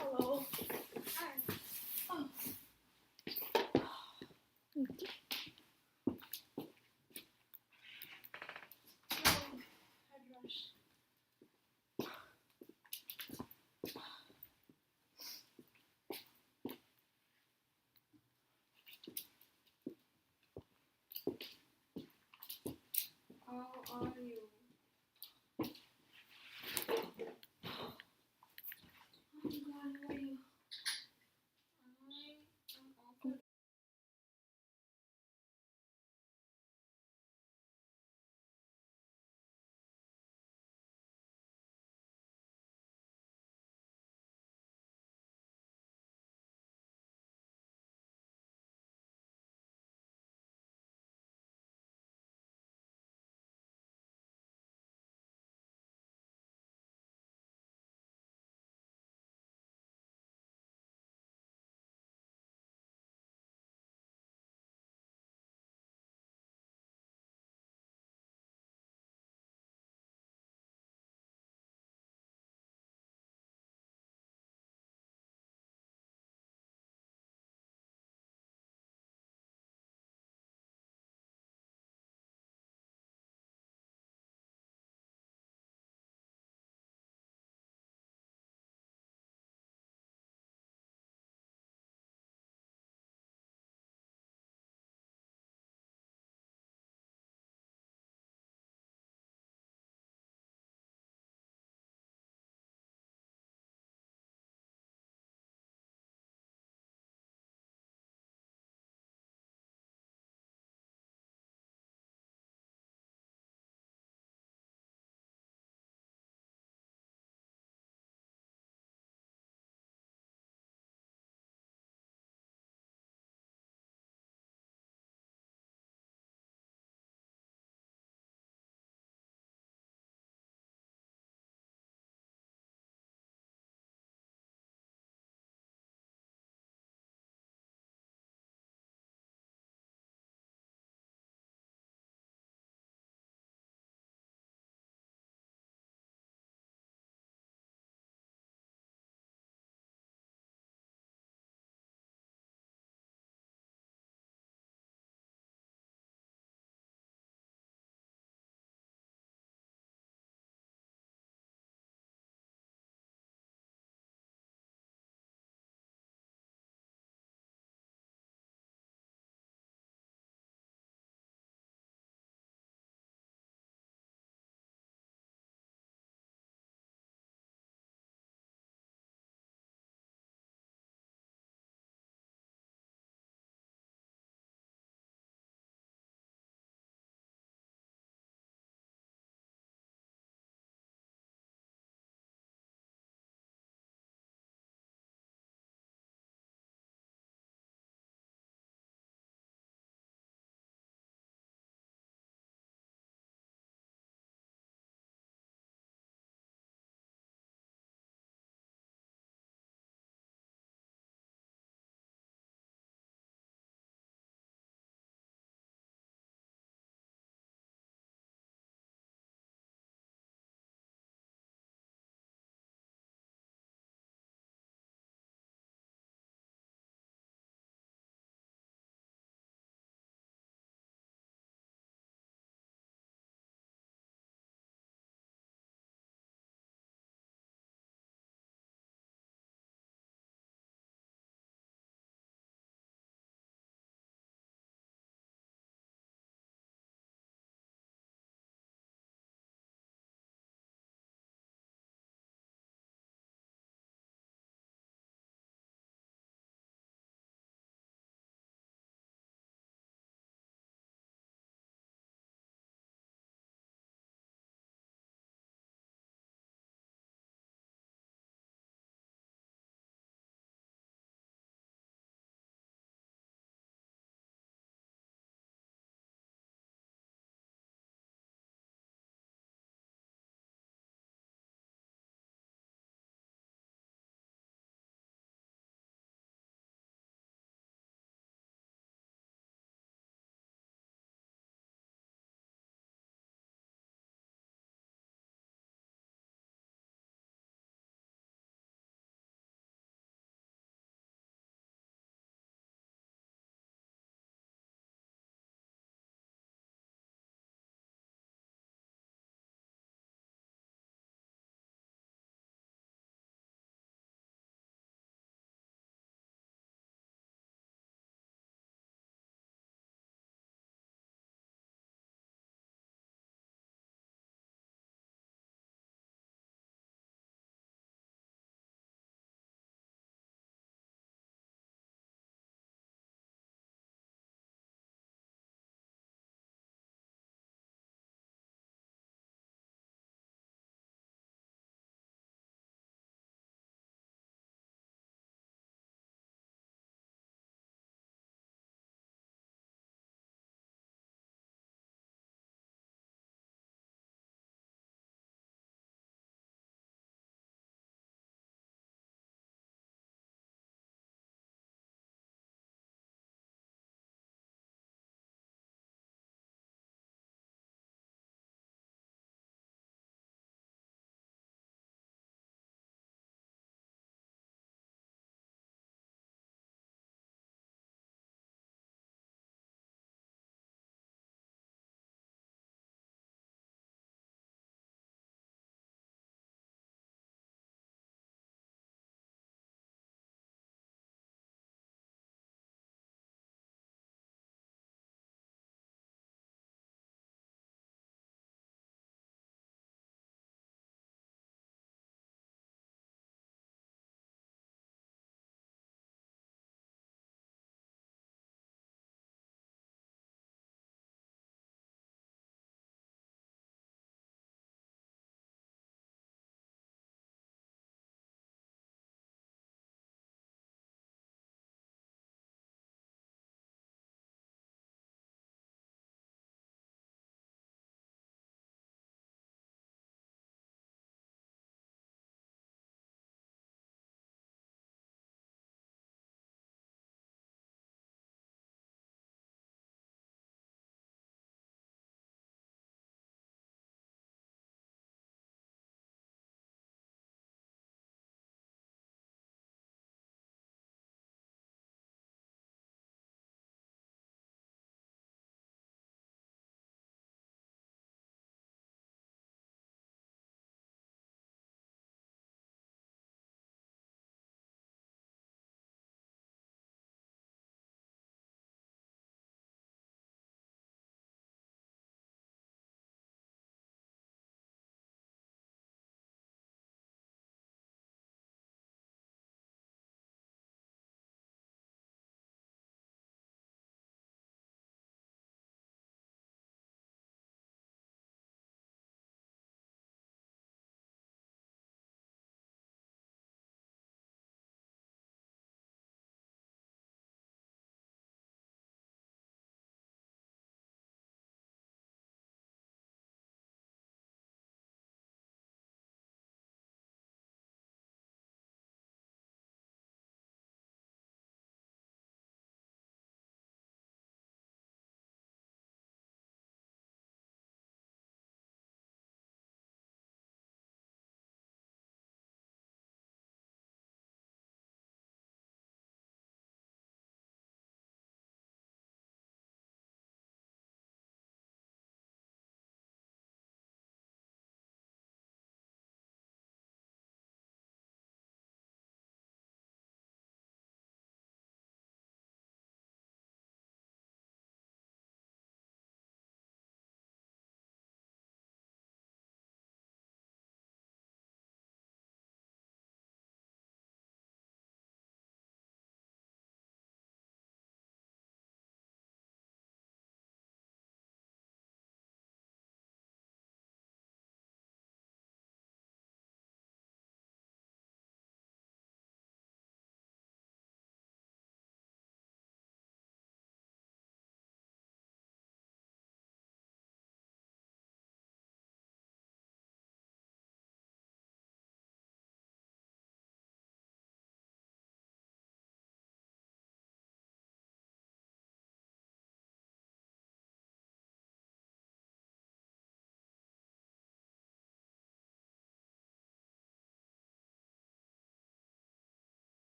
Hello. Hi. Oh. Okay. Head rush. How are you? Oh God, how are you? I am also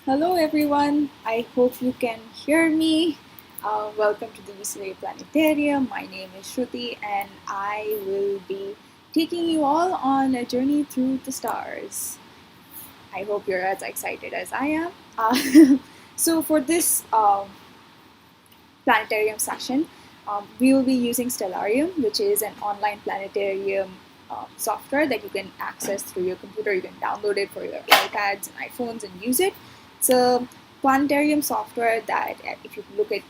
Hello everyone, I hope you can hear me. Welcome to the UCLA Planetarium. My name is Shruti and I will be taking you all on a journey through the stars. I hope you're as excited as I am. So for this planetarium session, we will be using Stellarium, which is an online planetarium software that you can access through your computer. You can download it for your iPads and iPhones and use it. It's a planetarium software that, if you look at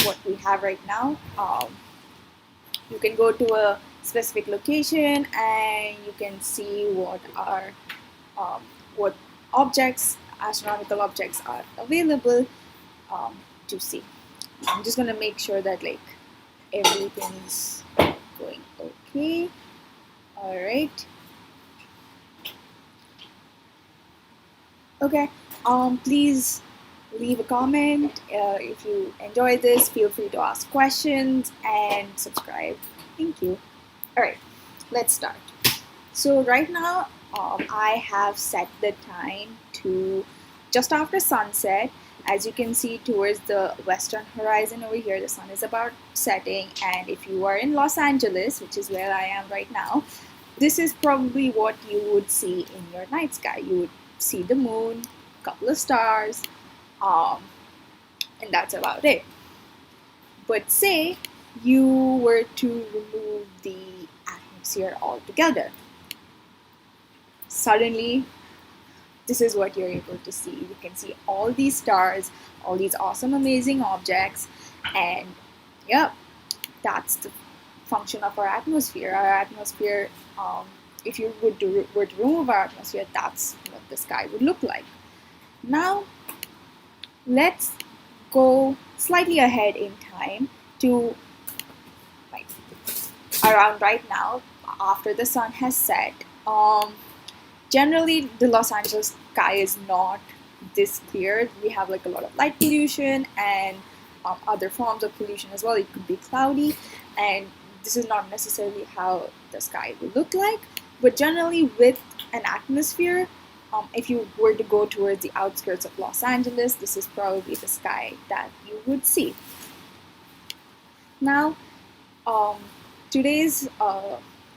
what we have right now, you can go to a specific location and you can see what are what objects, astronomical objects, are available to see. I'm just gonna make sure that like everything's going okay. All right. Okay. Please leave a comment. If you enjoy this, feel free to ask questions and subscribe. Thank you. All right. Let's start. So right now, I have set the time to just after sunset. As you can see towards the western horizon over here, the sun is about setting. And if you are in Los Angeles, which is where I am right now, this is probably what you would see in your night sky. You would see the moon, a couple of stars, um, and that's about it. But say you were to remove the atmosphere altogether. Suddenly, this is what you're able to see. You can see all these stars, all these awesome, amazing objects, and yeah, that's the function of our atmosphere. Our atmosphere, if you were to remove our atmosphere, that's what the sky would look like. Now, let's go slightly ahead in time to like around right now, after the sun has set. Generally, the Los Angeles sky is not this clear. We have like a lot of light pollution and other forms of pollution as well. It could be cloudy, and this is not necessarily how the sky will look like. But generally, with an atmosphere, if you were to go towards the outskirts of Los Angeles, this is probably the sky that you would see. Now, um, today's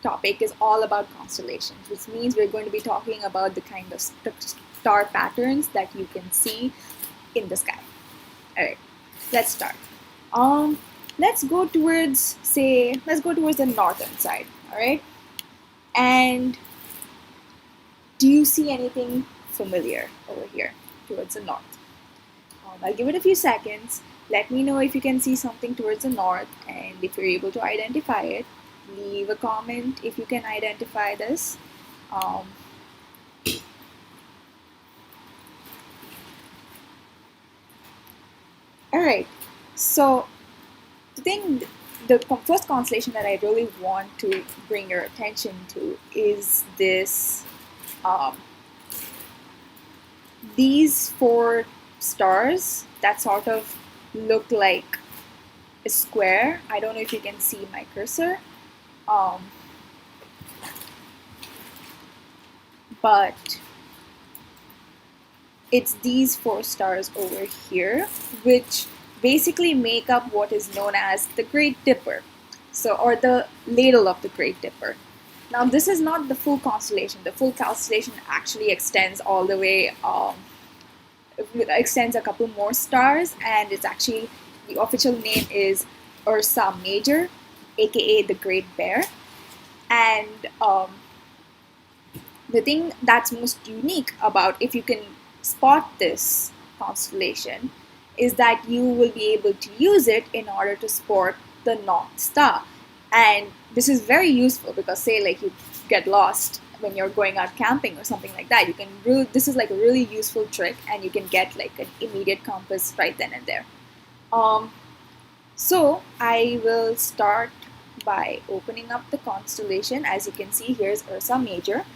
topic is all about constellations, which means we're going to be talking about the kind of star patterns that you can see in the sky. All right, let's start. Um, let's go towards the northern side. All right, and do you see anything familiar over here towards the north? I'll give it a few seconds. Let me know if you can see something towards the north and if you're able to identify it. Leave a comment if you can identify this. Um, Alright, so the first constellation that I really want to bring your attention to is this um, these four stars that sort of look like a square. I don't know if you can see my cursor, but it's these four stars over here, which basically make up what is known as the Great Dipper, or the ladle of the Great Dipper. Now, this is not the full constellation. The full constellation actually extends all the way, extends a couple more stars, and it's actually, the official name is Ursa Major, aka the Great Bear. And the thing that's most unique about, if you can spot this constellation, is that you will be able to use it in order to spot the North Star. And this is very useful because, say, like you get lost when you're going out camping or something like that, this is like a really useful trick, and you can get like an immediate compass right then and there. So I will start by opening up the constellation. As you can see, here's Ursa Major.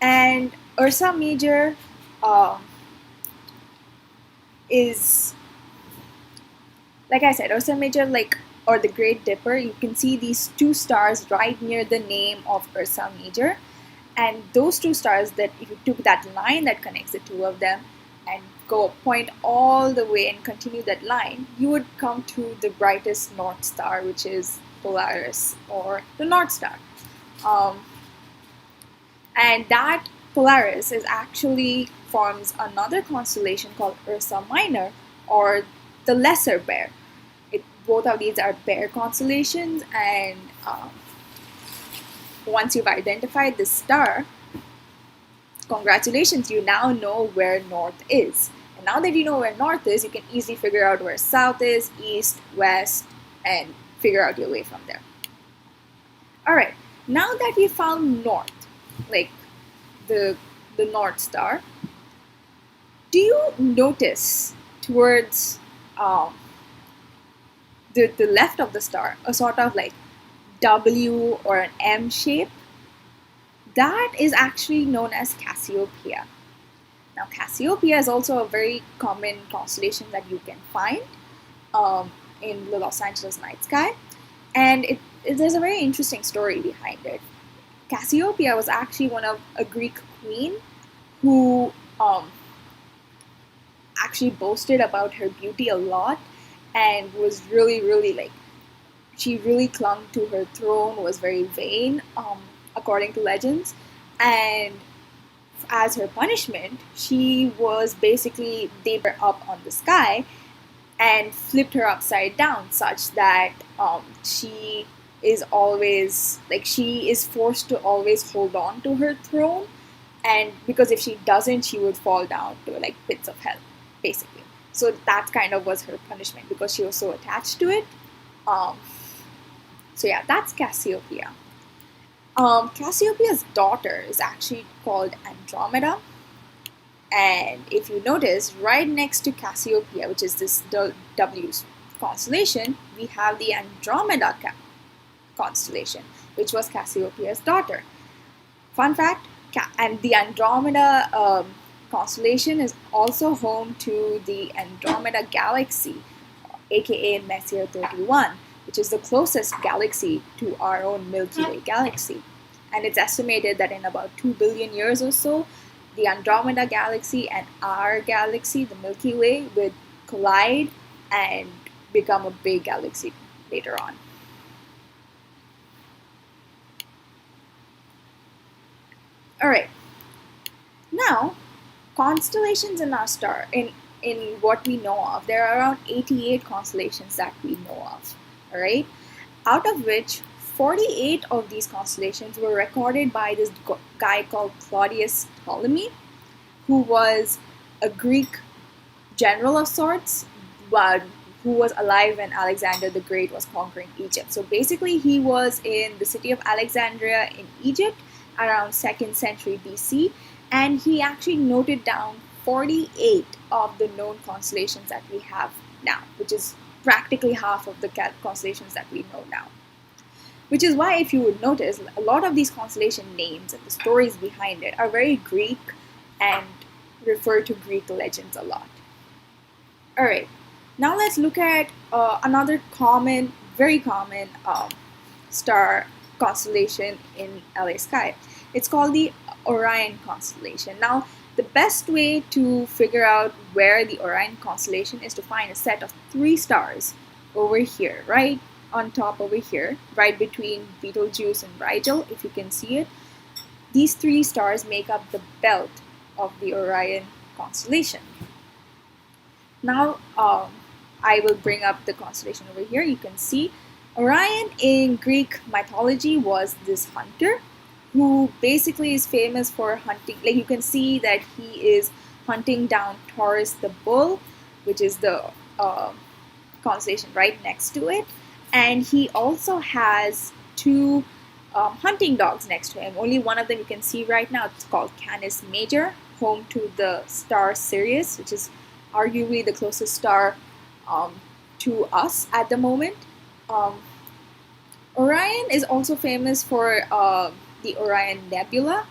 And Ursa Major is, like I said, Ursa Major, or the Great Dipper. You can see these two stars right near the name of Ursa Major. And those two stars, that if you took that line that connects the two of them and point all the way and continue that line, you would come to the brightest North Star, which is Polaris, or the North Star. And that Polaris is actually forms another constellation called Ursa Minor, or the Lesser Bear. Both of these are bear constellations, and once you've identified this star, congratulations, you now know where North is. And now that you know where North is, you can easily figure out where South is, East, West, and figure out your way from there. Alright, now that we found North, like the North Star, do you notice towards the left of the star a sort of like W or an M shape? That is actually known as Cassiopeia. Now, Cassiopeia is also a very common constellation that you can find in the Los Angeles night sky, and there's a very interesting story behind it. Cassiopeia was actually one of a Greek queen who actually boasted about her beauty a lot, and was really like, she really clung to her throne, was very vain, according to legends. And as her punishment, she was basically, they were up on the sky and flipped her upside down, such that she is always, like, she is forced to always hold on to her throne, and because if she doesn't, she would fall down to like pits of hell, basically. So that kind of was her punishment because she was so attached to it. So yeah, that's Cassiopeia. Cassiopeia's daughter is actually called Andromeda. And if you notice, right next to Cassiopeia, which is this W constellation, we have the Andromeda constellation, which was Cassiopeia's daughter. Fun fact, and the Andromeda constellation is also home to the Andromeda galaxy, aka Messier 31, which is the closest galaxy to our own Milky Way galaxy. And it's estimated that in about 2 billion years or so, the Andromeda galaxy and our galaxy, the Milky Way, would collide and become a big galaxy later on. Alright, now constellations in our star, in what we know of, there are around 88 constellations that we know of. Alright, out of which 48 of these constellations were recorded by this guy called Claudius Ptolemy, who was a Greek general of sorts, but who was alive when Alexander the Great was conquering Egypt. So basically, he was in the city of Alexandria in Egypt around 2nd century BC, and he actually noted down 48 of the known constellations that we have now, which is practically half of the constellations that we know now. Which is why, if you would notice, a lot of these constellation names and the stories behind it are very Greek and refer to Greek legends a lot. Alright, now let's look at another common, very common star constellation in LA sky. It's called the Orion constellation. Now, the best way to figure out where the Orion constellation is to find a set of 3 stars over here, right on top over here, right between Betelgeuse and Rigel, if you can see it. These 3 stars make up the belt of the Orion constellation. Now, I will bring up the constellation over here. You can see Orion in Greek mythology was this hunter who basically is famous for hunting. Like, you can see that he is hunting down Taurus the bull, which is the constellation right next to it. And he also has 2 hunting dogs next to him. Only one of them you can see right now. It's called Canis Major, home to the star Sirius, which is arguably the closest star to us at the moment. Orion is also famous for the Orion Nebula.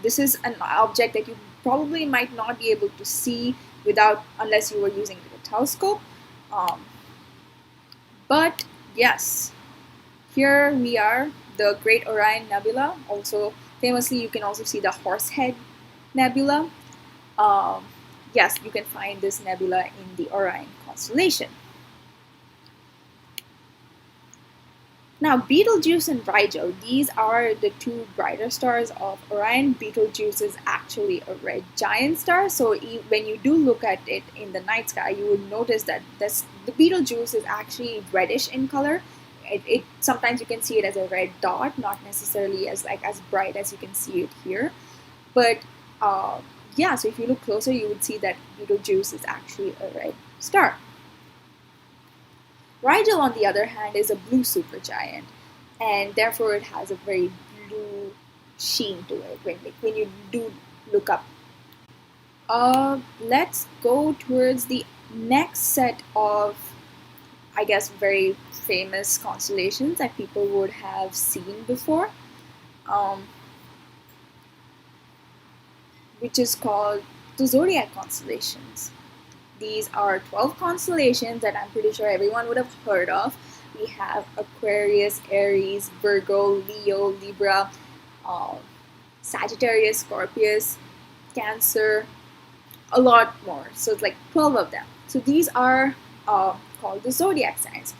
This is an object that you probably might not be able to see unless you were using a telescope. But yes, here we are, the Great Orion Nebula. Also, famously, you can also see the Horsehead Nebula. yes, you can find this nebula in the Orion constellation. Now, Betelgeuse and Rigel, these are the two brighter stars of Orion. Betelgeuse is actually a red giant star, so when you do look at it in the night sky, you will notice that the Betelgeuse is actually reddish in color. It sometimes you can see it as a red dot, not necessarily as bright as you can see it here. But yeah, so if you look closer, you would see that Betelgeuse is actually a red star. Rigel, on the other hand, is a blue supergiant, and therefore it has a very blue sheen to it when you do look up. Let's go towards the next set of, I guess, very famous constellations that people would have seen before, which is called the Zodiac constellations. These are 12 constellations that I'm pretty sure everyone would have heard of. We have Aquarius, Aries, Virgo, Leo, Libra, Sagittarius, Scorpius, Cancer, a lot more. So it's like 12 of them. So these are called the zodiac signs,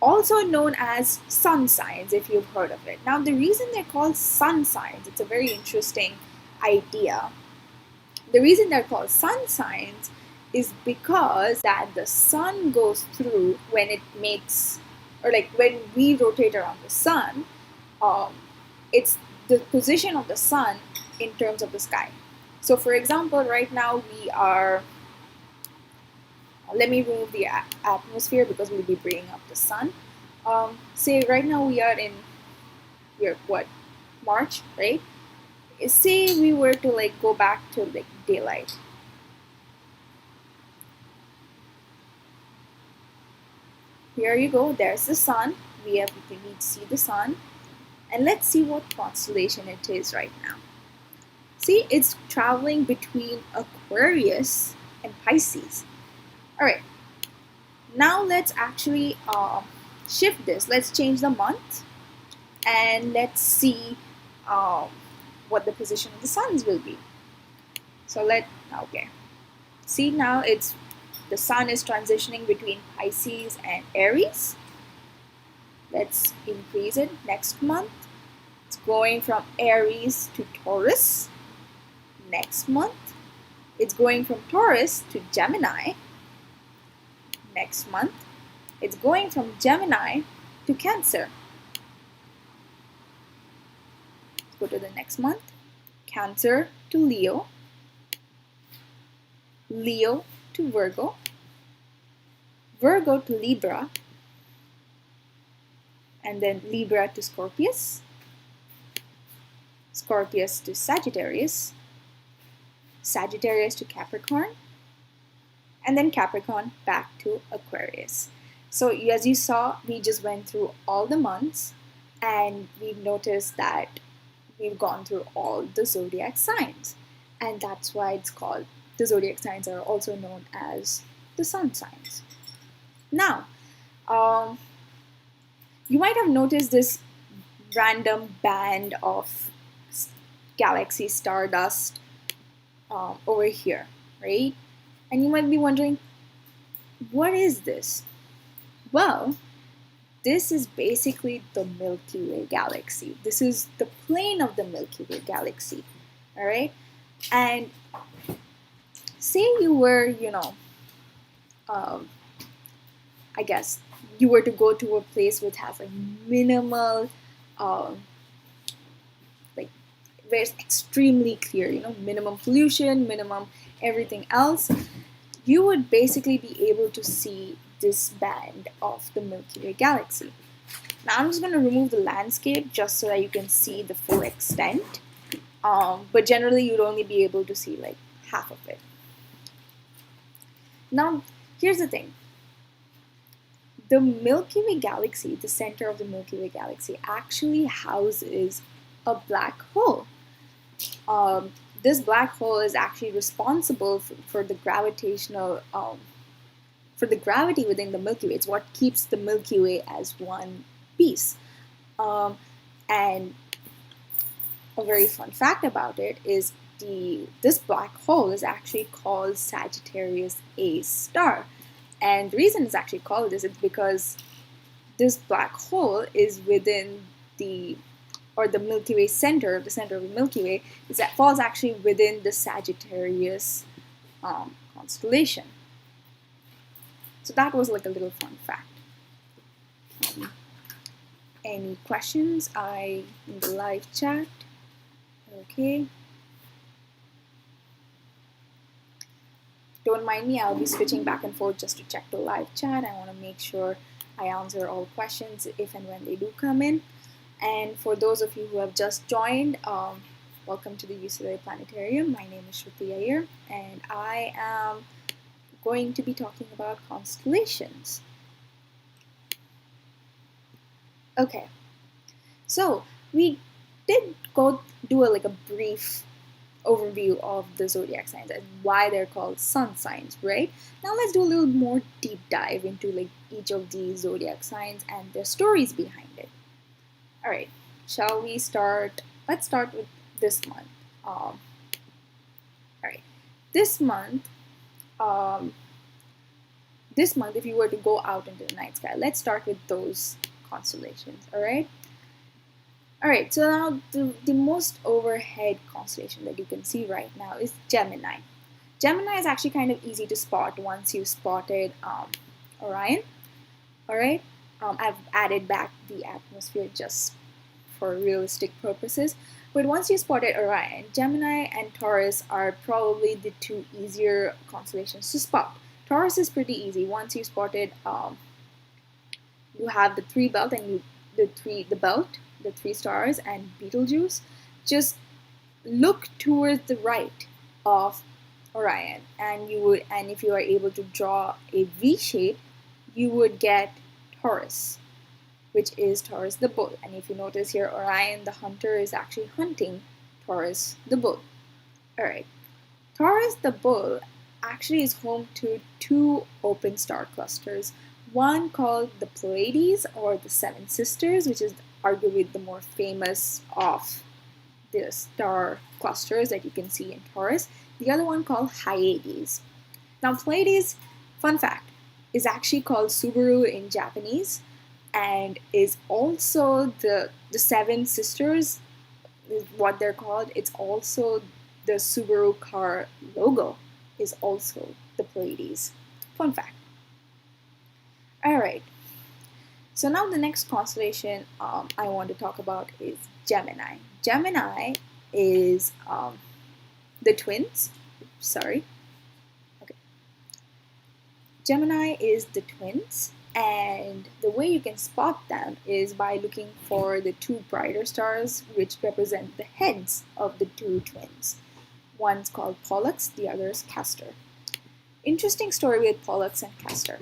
also known as sun signs, if you've heard of it. Now, the reason they're called sun signs, it's a very interesting idea. The reason they're called sun signs is because that the sun goes through when it makes, or like when we rotate around the sun, it's the position of the sun in terms of the sky. So for example, right now we are, let me remove the atmosphere because we'll be bringing up the sun. Say right now we're what, March, right? Say we were to like go back to like daylight. Here you go, there's the sun. We can see the sun. And let's see what constellation it is right now. See, it's traveling between Aquarius and Pisces. Alright, now let's actually shift this. Let's change the month and let's see what the position of the suns will be. So okay. See, now the sun is transitioning between Pisces and Aries. Let's increase it. Next month, it's going from Aries to Taurus. Next month, it's going from Taurus to Gemini. Next month, it's going from Gemini to Cancer. Let's go to the next month. Cancer to Leo. Leo to Virgo. Virgo to Libra. And then Libra to Scorpius. Scorpius to Sagittarius. Sagittarius to Capricorn. And then Capricorn back to Aquarius. So as you saw, we just went through all the months and we've noticed that we've gone through all the zodiac signs. And that's why it's called, the zodiac signs are also known as the sun signs. Now, you might have noticed this random band of galaxy stardust over here, right? And you might be wondering, what is this? Well, this is basically the Milky Way galaxy. This is the plane of the Milky Way galaxy, all right? And say you were, I guess you were to go to a place which has like minimal, like where it's extremely clear, minimum pollution, minimum everything else, you would basically be able to see this band of the Milky Way galaxy. Now I'm just going to remove the landscape just so that you can see the full extent, but generally you'd only be able to see like half of it. Now here's the thing. The Milky Way galaxy, the center of the Milky Way galaxy, actually houses a black hole. This black hole is actually responsible for the gravitational, for the gravity within the Milky Way. It's what keeps the Milky Way as one piece. And a very fun fact about it is this black hole is actually called Sagittarius A star. And the reason it's actually called this is because this black hole is within the Milky Way center, the center of the Milky Way, falls actually within the Sagittarius constellation. So that was like a little fun fact. Any questions? In the live chat. Okay. Don't mind me, I'll be switching back and forth just to check the live chat. I want to make sure I answer all questions if and when they do come in. And for those of you who have just joined, welcome to the UCLA Planetarium. My name is Shruti Iyer, and I am going to be talking about constellations. Okay, so we did go do a brief overview of the zodiac signs and why they're called sun signs, right? Now let's do a little more deep dive into each of these zodiac signs and their stories behind it. All right, shall we start? Let's start with this month. All right, this month, if you were to go out into the night sky, let's start with those constellations. All right, so now the most overhead constellation that you can see right now is Gemini. Gemini is actually kind of easy to spot once you've spotted Orion. All right, I've added back the atmosphere just for realistic purposes. But once you spotted Orion, Gemini and Taurus are probably the two easier constellations to spot. Taurus is pretty easy. Once you spotted, you have the three belt and the three stars and Betelgeuse. Just look towards the right of Orion, and if you are able to draw a V shape, you would get Taurus, which is Taurus the bull. And if you notice here, Orion the hunter is actually hunting Taurus the bull. Alright, Taurus the bull actually is home to two open star clusters. One called the Pleiades, or the Seven Sisters, which is arguably the more famous of the star clusters that you can see in Taurus. The other one called Hyades. Now Pleiades, fun fact, is actually called Subaru in Japanese, and is also the Seven Sisters is what they're called. It's also the Subaru car logo is also the Pleiades. Fun fact. Alright, so now the next constellation I want to talk about is Gemini. Gemini is the twins. Sorry. Okay. Gemini is the twins, and the way you can spot them is by looking for the two brighter stars which represent the heads of the two twins. One's called Pollux, the other is Castor. Interesting story with Pollux and Castor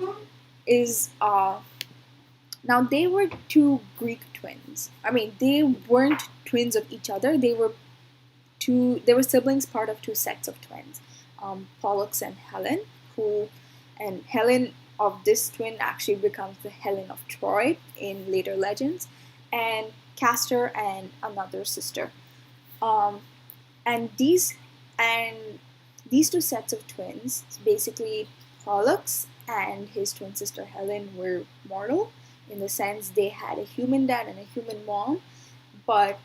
is now they were two Greek twins. I mean, they weren't twins of each other. They were siblings, part of two sets of twins. Pollux and Helen, and Helen of this twin actually becomes the Helen of Troy in later legends, and Castor and another sister. And these two sets of twins, basically Pollux and his twin sister Helen, were mortal in the sense they had a human dad and a human mom, but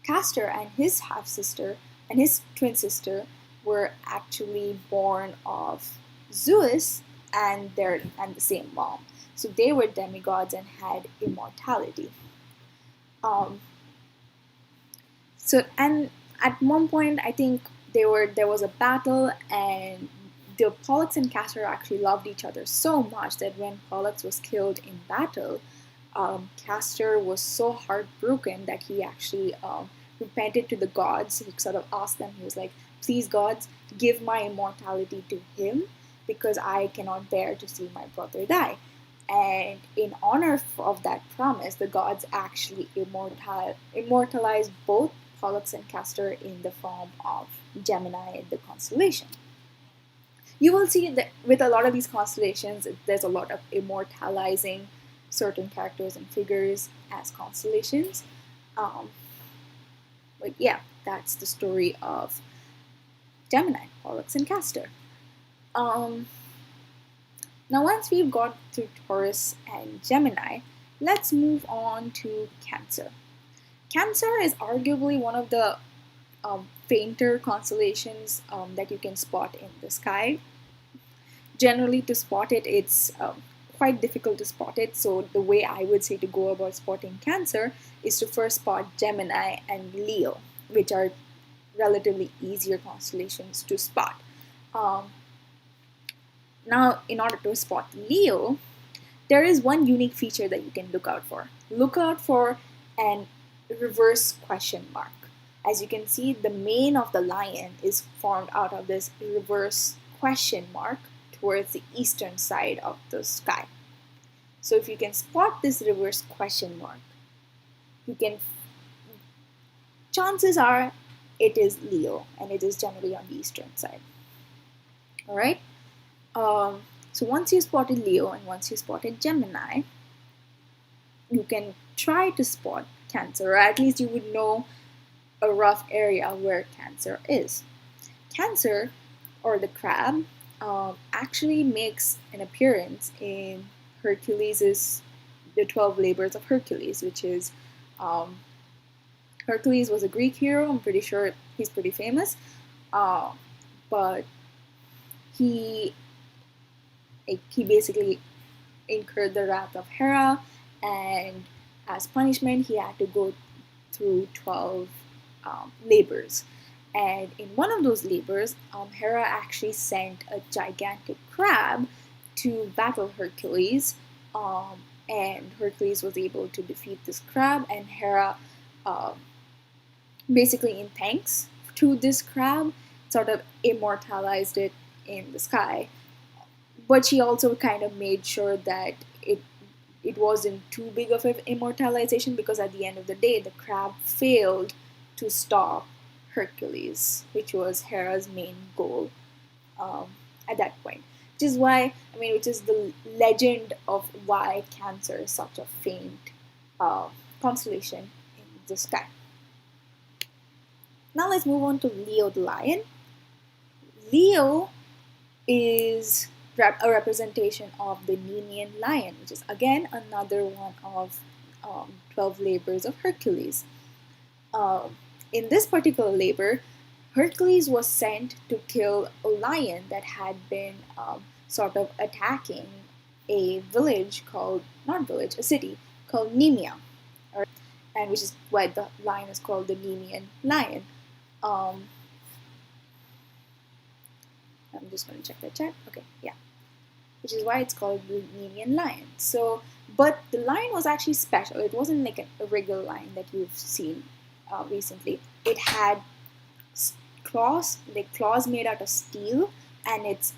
Castor and his half sister and his twin sister were actually born of Zeus and the same mom. So they were demigods and had immortality. And at one point, I think there was a battle, and the Pollux and Castor actually loved each other so much that when Pollux was killed in battle, Castor was so heartbroken that he actually repented to the gods. He sort of asked them, he was like, please gods, give my immortality to him, because I cannot bear to see my brother die. And in honor of that promise, the gods actually immortalized both Pollux and Castor in the form of Gemini in the constellation. You will see that with a lot of these constellations, there's a lot of immortalizing certain characters and figures as constellations. But yeah, that's the story of Gemini, Pollux, and Castor. Now, once we've got through Taurus and Gemini, let's move on to Cancer. Cancer is arguably one of the fainter constellations that you can spot in the sky. Generally, to spot it, it's quite difficult to spot it. So, the way I would say to go about spotting Cancer is to first spot Gemini and Leo, which are relatively easier constellations to spot. Now, in order to spot Leo, there is one unique feature that you can look out for. Look out for an reverse question mark. As you can see, the mane of the lion is formed out of this reverse question mark towards the eastern side of the sky. So if you can spot this reverse question mark, chances are it is Leo, and it is generally on the eastern side. All right. So once you spotted Leo and once you spotted Gemini, you can try to spot Cancer, or at least you would know a rough area where Cancer is. Cancer, or the crab, actually makes an appearance in Hercules' The 12 Labors of Hercules, which is Hercules was a Greek hero. I'm pretty sure he's pretty famous, but he basically incurred the wrath of Hera, and as punishment, he had to go through 12 labors. And in one of those labors, Hera actually sent a gigantic crab to battle Hercules, and Hercules was able to defeat this crab, and Hera, basically in thanks to this crab, sort of immortalized it in the sky. But she also kind of made sure that it wasn't too big of an immortalization, because at the end of the day, the crab failed to stop Hercules, which was Hera's main goal at that point. Which is the legend of why Cancer is such a faint constellation in the sky. Now let's move on to Leo the lion. Leo is a representation of the Nemean lion, which is again another one of 12 labors of Hercules. In this particular labor, Hercules was sent to kill a lion that had been sort of attacking a city called Nemea, and which is why the lion is called the Nemean lion. I'm just going to check the chat. Okay, yeah. Which is why it's called the Nemean lion. So, but the lion was actually special. It wasn't like a regular lion that you've seen recently. It had claws made out of steel, and its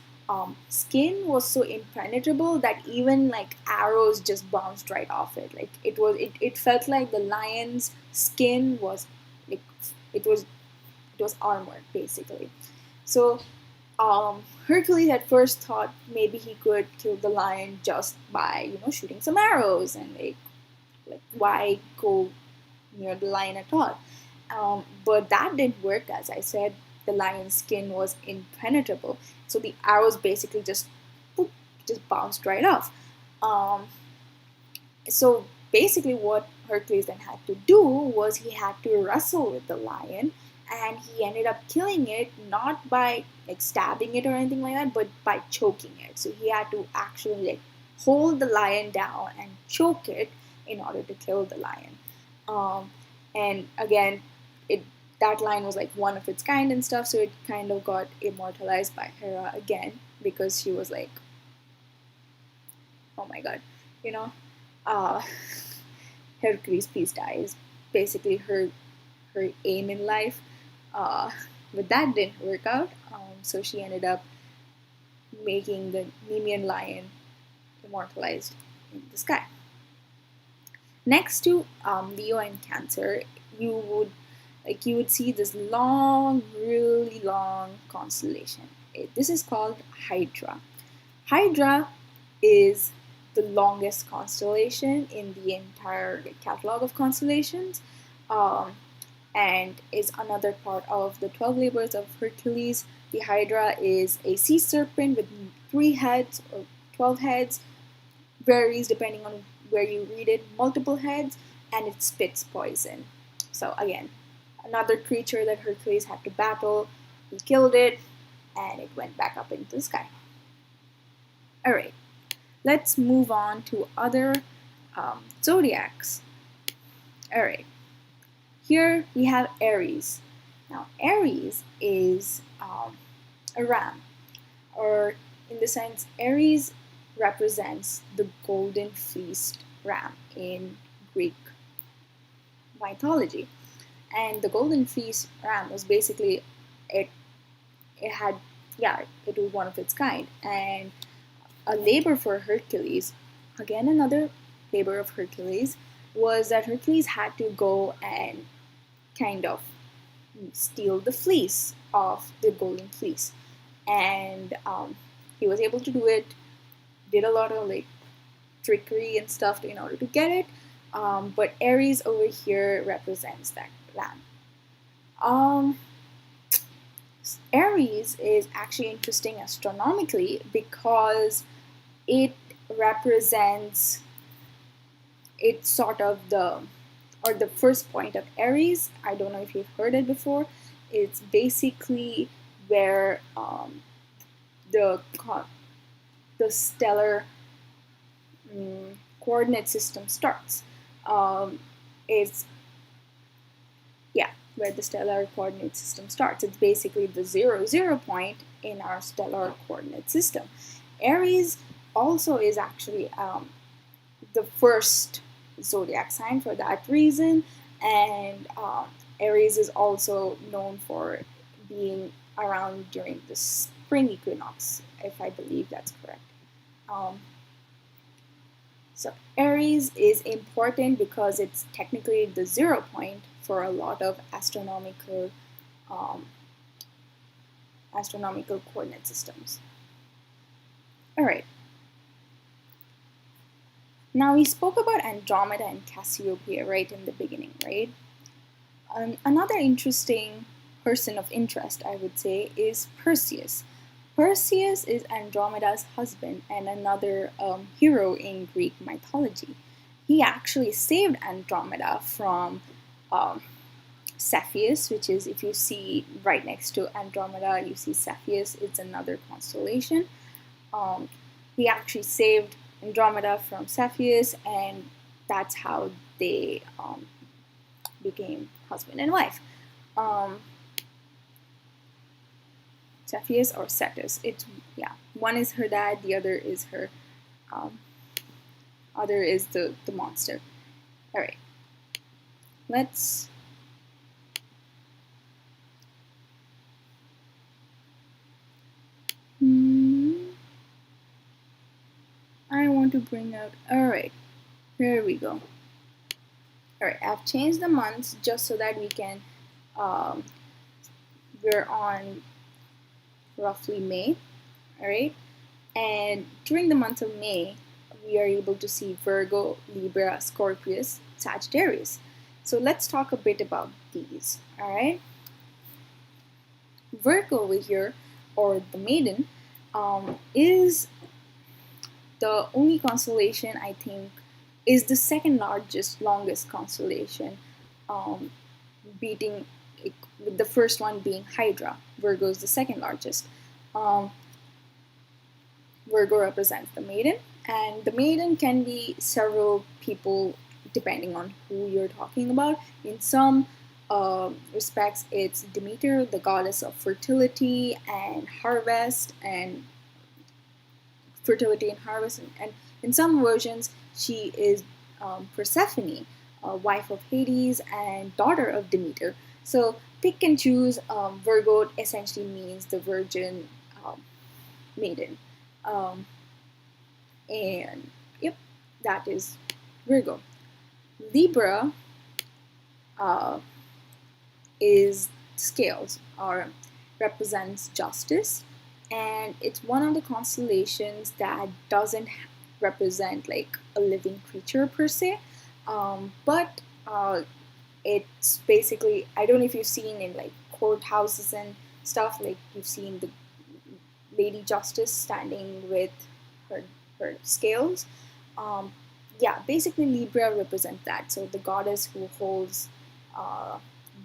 skin was so impenetrable that even like arrows just bounced right off it. Like it felt like the lion's skin was like it was armored basically. So Hercules at first thought maybe he could kill the lion just by shooting some arrows, and like why go near the lion at all? But that didn't work. As I said, the lion's skin was impenetrable, so the arrows basically just bounced right off. So basically what Hercules then had to do was he had to wrestle with the lion, and he ended up killing it not by like stabbing it or anything like that, but by choking it. So he had to actually like hold the lion down and choke it in order to kill the lion. And again, that lion was like one of its kind and stuff, so it kind of got immortalized by Hera again, because she was like, oh my god, Hercules, please die, is basically her aim in life. But that didn't work out, so she ended up making the Nemean lion immortalized in the sky. Next to Leo and Cancer, you would see this really long constellation. This is called Hydra. Hydra is the longest constellation in the entire catalog of constellations, and is another part of the 12 labors of Hercules. The Hydra is a sea serpent with 3 heads or 12 heads, varies depending on where you read it, multiple heads, and it spits poison. So again, another creature that Hercules had to battle. He killed it, and it went back up into the sky. Alright, let's move on to other zodiacs. Alright, here we have Aries. Now, Aries is a ram, or in the sense, Aries represents the golden fleeced ram in Greek mythology. And the golden fleece ram was basically it was one of its kind. And a labor for Hercules, again another labor of Hercules, was that Hercules had to go and kind of steal the fleece of the golden fleece. And he was able to do it, did a lot of like trickery and stuff in order to get it. But Aries over here represents that lamb. Aries is actually interesting astronomically because it represents, it's sort of the first point of Aries. I don't know if you've heard it before. It's basically where the stellar coordinate system starts. Where the stellar coordinate system starts. It's basically the 0 point in our stellar coordinate system. Aries also is actually the first zodiac sign for that reason, and Aries is also known for being around during the spring equinox, if I believe that's correct. So Aries is important because it's technically the 0 point for a lot of astronomical coordinate systems. Alright. Now we spoke about Andromeda and Cassiopeia right in the beginning, right? Another interesting person of interest, I would say, is Perseus. Perseus is Andromeda's husband and another hero in Greek mythology. He actually saved Andromeda from Cepheus, which is, if you see right next to Andromeda, you see Cepheus, it's another constellation. He actually saved Andromeda from Cepheus, and that's how they became husband and wife. Cepheus or Cetus. One is her dad, the other is her other is the monster. Alright. Let's I want to bring out, alright, here we go. Alright, I've changed the months just so that we can, we're on roughly May, alright, and during the month of May, we are able to see Virgo, Libra, Scorpius, Sagittarius. So let's talk a bit about these, alright. Virgo over here, or the Maiden, is the only constellation, I think, is the second longest constellation, beating with the first one being Hydra. Virgo is the second largest. Virgo represents the Maiden, and the Maiden can be several people depending on who you're talking about. In some respects, it's Demeter, the goddess of fertility and harvest, and in some versions, she is Persephone, wife of Hades and daughter of Demeter. So pick and choose. Virgo essentially means the virgin maiden. And yep, that is Virgo. Libra is scales, or represents justice, and it's one of the constellations that doesn't represent like a living creature per se, but it's basically, I don't know if you've seen in like courthouses and stuff, like you've seen the Lady Justice standing with her scales. Um, yeah, basically Libra represents that. So the goddess who holds uh,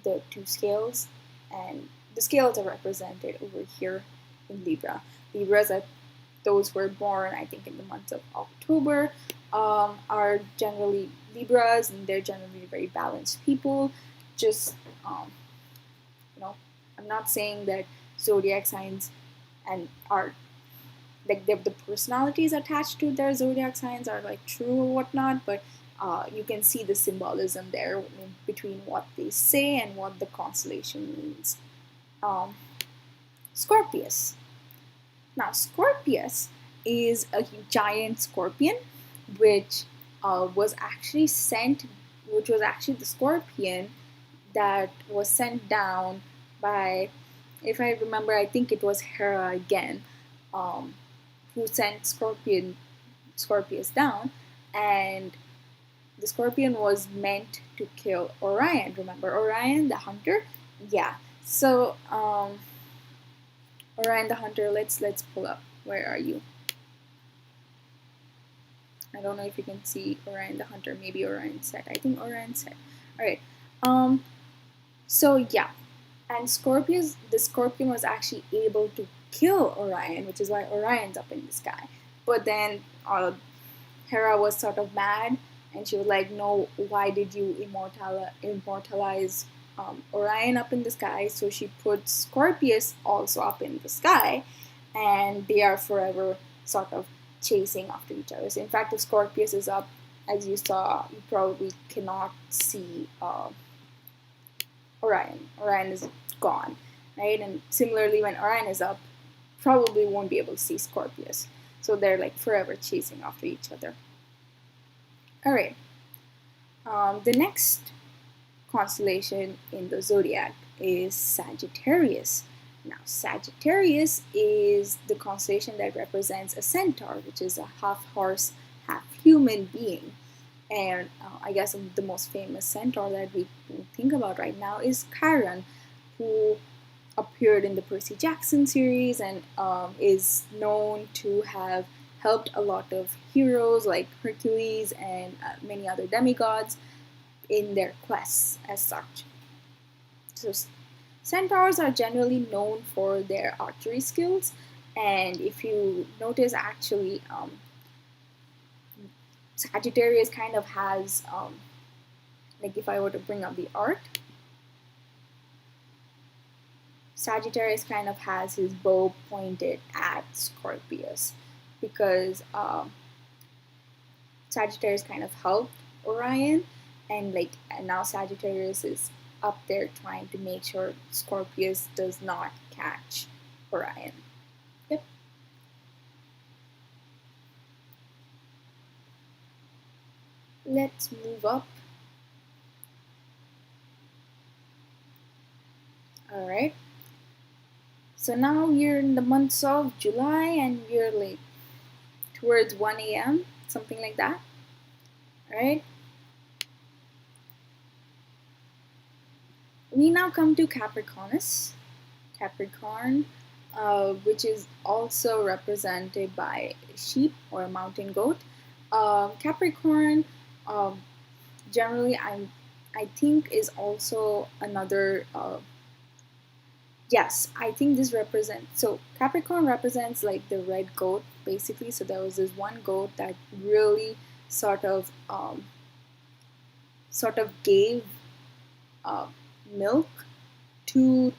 the two scales, and the scales are represented over here in Libra. Libras are those who are born, I think, in the month of October, are generally Libras, and they're generally very balanced people. Just, you know, I'm not saying that zodiac signs and are like the personalities attached to their zodiac signs are like true or whatnot, but you can see the symbolism there between what they say and what the constellation means. Um, Scorpius. Now, Scorpius is a giant scorpion, which was actually sent, which was actually the scorpion that was sent down by, if I remember, I think it was Hera again, um, who sent Scorpius down, and the scorpion was meant to kill Orion. Remember Orion, the hunter? Yeah. So Orion the hunter. Let's pull up. Where are you? I don't know if you can see Orion the hunter. Maybe Orion set. I think Orion set. All right. So yeah, and the scorpion was actually able to kill Orion, which is why Orion's up in the sky. But then Hera was sort of mad, and she was like, "No, why did you immortalize Orion up in the sky?" So she put Scorpius also up in the sky, and they are forever sort of chasing after each other. So in fact, if Scorpius is up, as you saw, you probably cannot see Orion. Orion is gone, right? And similarly, when Orion is up, probably won't be able to see Scorpius. So they're like forever chasing after each other. All right. The next constellation in the zodiac is Sagittarius. Now, Sagittarius is the constellation that represents a centaur, which is a half horse, half human being. And I guess the most famous centaur that we think about right now is Chiron, who appeared in the Percy Jackson series and is known to have helped a lot of heroes like Hercules and many other demigods in their quests as such. So centaurs are generally known for their archery skills, and if you notice, actually, Sagittarius kind of has, like if I were to bring up the art, Sagittarius kind of has his bow pointed at Scorpius, because Sagittarius kind of helped Orion, and now Sagittarius is up there trying to make sure Scorpius does not catch Orion. Yep. Let's move up. All right. So now you're in the months of July, and you're like towards 1 a.m., something like that. All right. We now come to Capricornus. Capricorn, which is also represented by a sheep or a mountain goat. Capricorn, generally, I think is also another. Yes, I think this represents. So Capricorn represents like the red goat, basically. So there was this one goat that really sort of gave milk to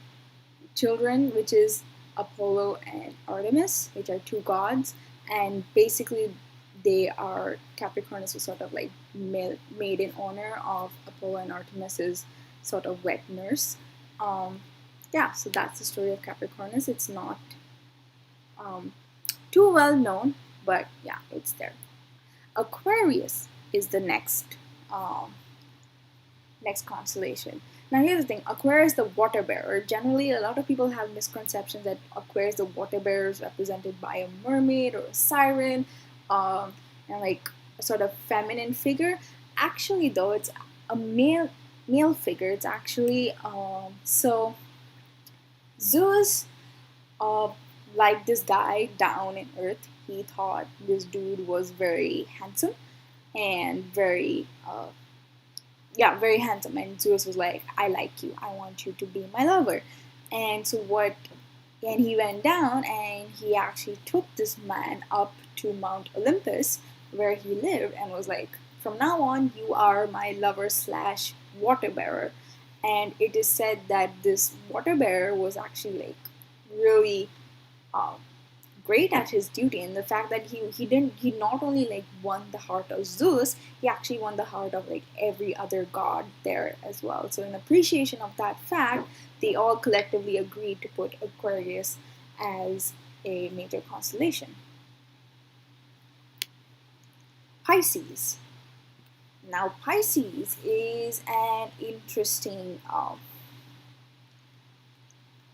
children, which is Apollo and Artemis, which are two gods, and basically they are Capricornus was sort of like made in honor of Apollo and Artemis's sort of wet nurse. Yeah, so that's the story of Capricornus. It's not too well known, but yeah, it's there. Aquarius is the next constellation. Now here's the thing, Aquarius the water bearer. Generally, a lot of people have misconceptions that Aquarius the water bearer is represented by a mermaid or a siren, and like a sort of feminine figure. Actually, though, it's a male. male figure. It's actually so Zeus liked this guy down in Earth. He thought this dude was very handsome and very very handsome. And Zeus was like, I like you. I want you to be my lover. And he went down and he actually took this man up to Mount Olympus where he lived and was like, from now on, you are my lover slash water bearer. And it is said that this water bearer was actually like really um, great at his duty, and the fact that he not only like won the heart of Zeus, he actually won the heart of like every other god there as well. So in appreciation of that fact, they all collectively agreed to put Aquarius as a major constellation. Pisces. Now Pisces is an interesting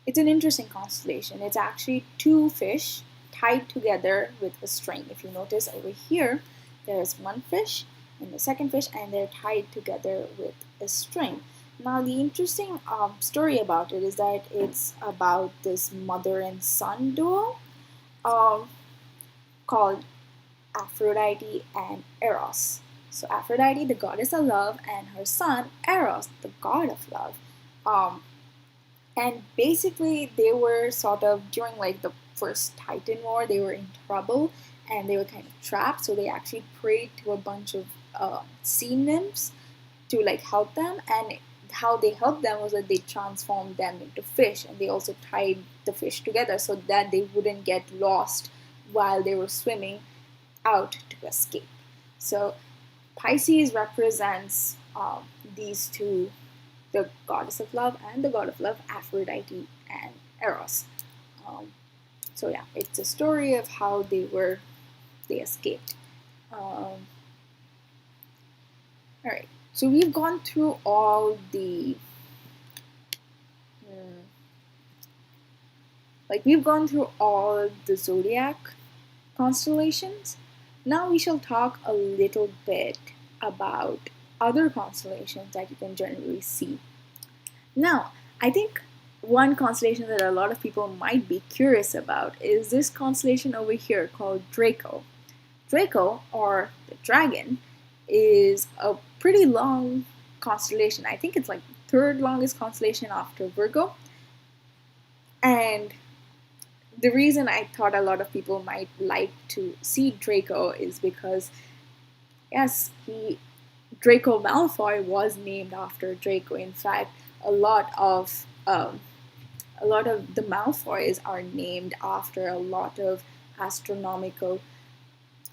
it's an interesting constellation. It's actually two fish tied together with a string. If you notice over here, there's one fish and the second fish, and they're tied together with a string. Now, the interesting story about it is that it's about this mother and son duo called Aphrodite and Eros. So, Aphrodite, the goddess of love, and her son, Eros, the god of love. And basically, they were sort of, during like the first Titan War, they were in trouble and they were kind of trapped. So they actually prayed to a bunch of sea nymphs to like help them. And how they helped them was that they transformed them into fish, and they also tied the fish together so that they wouldn't get lost while they were swimming out to escape. So Pisces represents these two, the goddess of love and the god of love, Aphrodite and Eros. So yeah, it's a story of how they escaped. All right, so we've gone through all the zodiac constellations. Now we shall talk a little bit about other constellations that you can generally see. Now, I think one constellation that a lot of people might be curious about is this constellation over here called Draco. Draco, or the dragon, is a pretty long constellation. I think it's like the third longest constellation after Virgo. And the reason I thought a lot of people might like to see Draco is because, yes, Draco Malfoy was named after Draco. In fact, a lot of the Malfoys are named after a lot of astronomical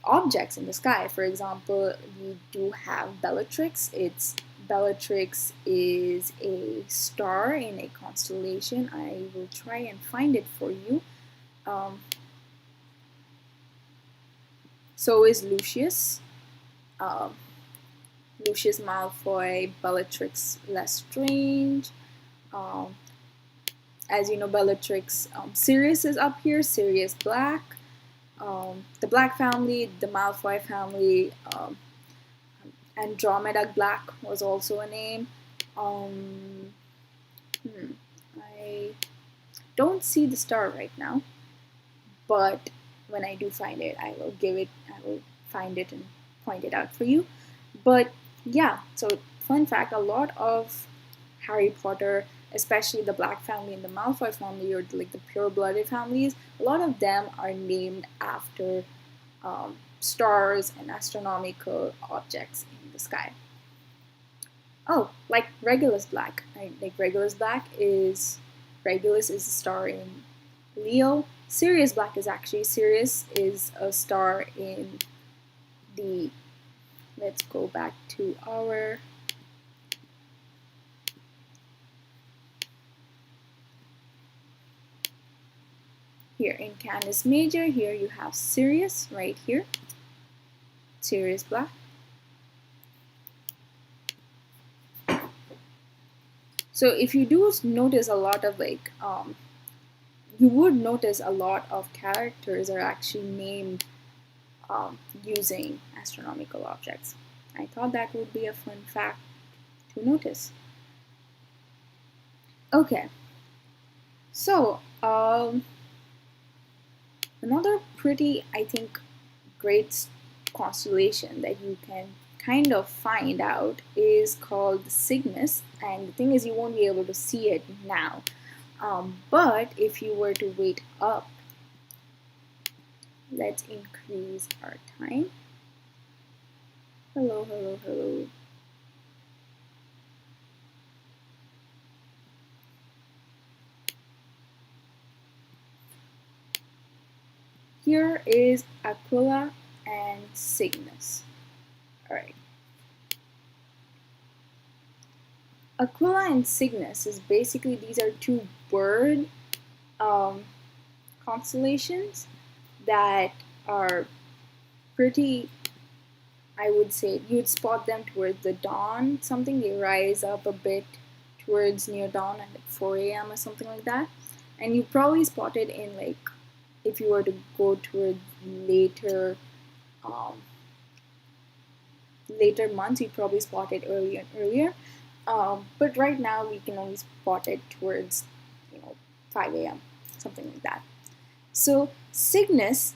objects in the sky. For example, we do have Bellatrix. Bellatrix is a star in a constellation. I will try and find it for you. So is Lucius. Lucius Malfoy, Bellatrix Lestrange. As you know, Bellatrix, Sirius is up here, Sirius Black. The Black family, the Malfoy family, Andromeda Black was also a name. I don't see the star right now, but when I do find it, I will find it and point it out for you. But yeah, so fun fact, a lot of Harry Potter, especially the Black family and the Malfoy family, or like the pure-blooded families, a lot of them are named after stars and astronomical objects in the sky. Oh, like Regulus Black. Right? Like Regulus is a star in Leo. Sirius Black is a star in the, let's go back to our here in Canis Major. Here you have Sirius right here, Sirius Black. So if you do notice a lot of you would notice a lot of characters are actually named using astronomical objects. I thought that would be a fun fact to notice. Okay, so another pretty, I think, great constellation that you can kind of find out is called Cygnus, and the thing is, you won't be able to see it now. But if you were to wait up, let's increase our time. Hello, hello, hello. Here is Aquila and Cygnus. All right. Aquila and Cygnus is basically, these are two bird constellations that are pretty, I would say, you'd spot them towards the dawn, something. They rise up a bit towards near dawn at like 4 a.m. or something like that. And you probably spot it in, like, if you were to go towards later later months, you probably spot it earlier and earlier. But right now we can only spot it towards 5 a.m. something like that. So Cygnus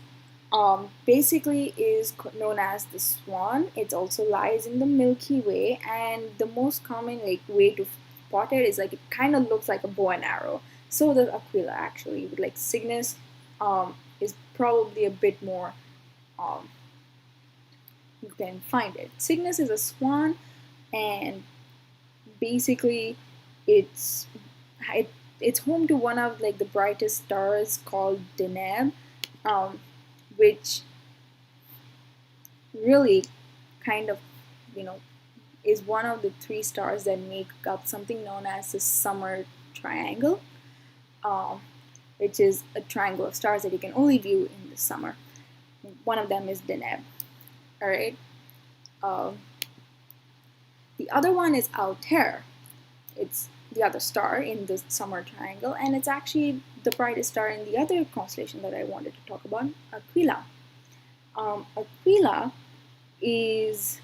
basically is known as the swan. It also lies in the Milky Way, and the most common way to spot it is it kind of looks like a bow and arrow. So does Aquila actually. But Cygnus is probably a bit more. You can find it. Cygnus is a swan, and basically it's home to one of the brightest stars called Deneb, which really kind of is one of the three stars that make up something known as the summer triangle, which is a triangle of stars that you can only view in the summer. One of them is Deneb. All right. The other one is Altair. It's the other star in the summer triangle, and it's actually the brightest star in the other constellation that I wanted to talk about, Aquila. Aquila is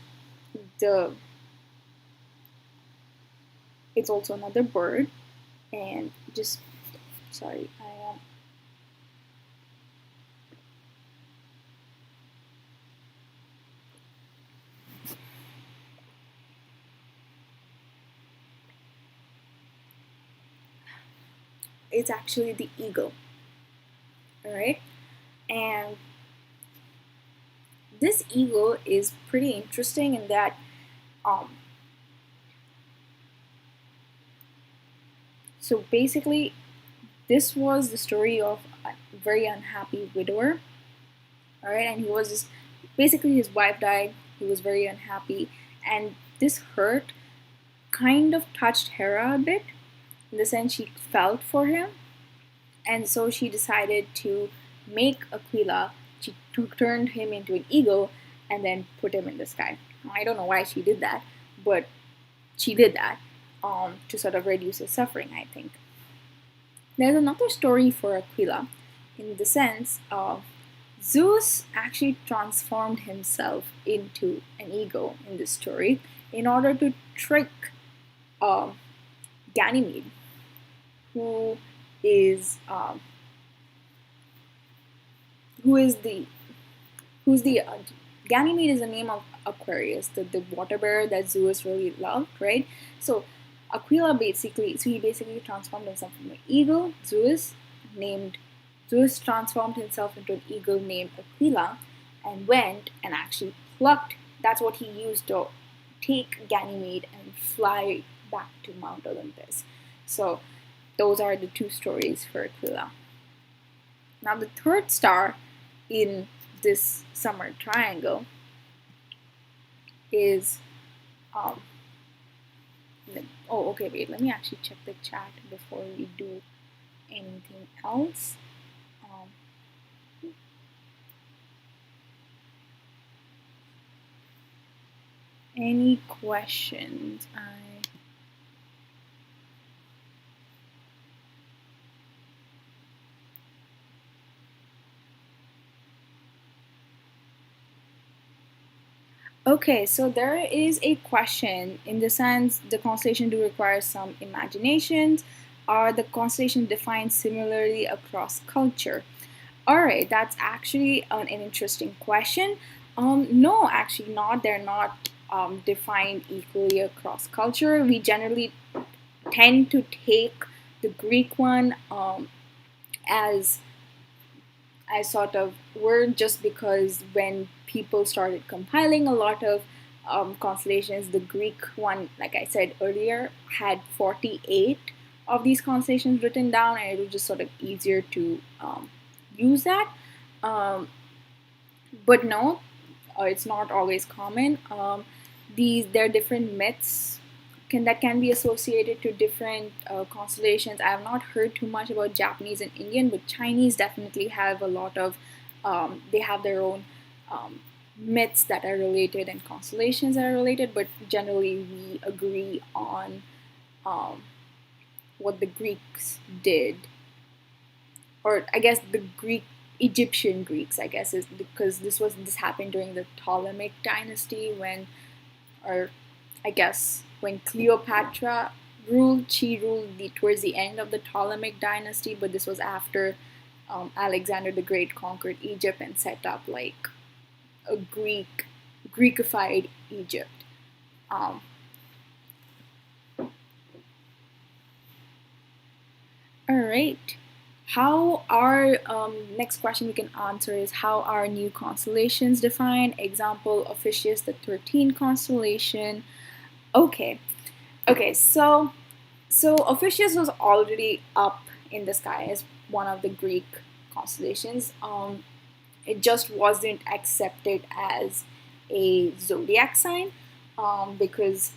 it's also another bird, and sorry, it's actually the eagle. All right, and this eagle is pretty interesting in that so basically this was the story of a very unhappy widower. All right, and he was just basically, his wife died, he was very unhappy, and this hurt kind of touched Hera a bit, in the sense she felt for him, and so she decided to make Aquila. She turned him into an eagle and then put him in the sky. I don't know why she did that, but she did that to sort of reduce his suffering, I think. There's another story for Aquila, in the sense of Zeus actually transformed himself into an eagle in this story in order to trick Ganymede, who is Ganymede is the name of Aquarius, the water bearer that Zeus really loved, right? So Aquila he basically transformed himself into an eagle. Zeus transformed himself into an eagle named Aquila, and went and actually plucked. That's what he used to take Ganymede and fly back to Mount Olympus. So those are the two stories for Aquila. Now the third star in this summer triangle is okay, wait, let me actually check the chat before we do anything else. Any questions? Okay, so there is a question, in the sense the constellation do require some imagination. are the constellations defined similarly across culture? All right, that's actually an interesting question. No, actually not. They're not defined equally across culture. We generally tend to take the Greek one as sort of word, just because when people started compiling a lot of constellations, the Greek one, like I said earlier, had 48 of these constellations written down, and it was just sort of easier to use that. Um, but no, it's not always common. There are different myths that can be associated to different constellations. I have not heard too much about Japanese and Indian, but Chinese definitely have a lot of. They have their own myths that are related and constellations that are related, but generally we agree on um, what the Greeks did, or I guess the Egyptian Greeks, I guess, is because this happened during the Ptolemaic dynasty, when, or I guess when Cleopatra ruled. She ruled towards the end of the Ptolemaic dynasty, but this was after Alexander the Great conquered Egypt and set up like a Greekified Egypt. Um, all right. How are next question we can answer is, how are new constellations defined? Example: Ophiuchus, the 13th constellation. Okay, so Ophiuchus was already up in the sky as one of the Greek constellations. It just wasn't accepted as a zodiac sign, because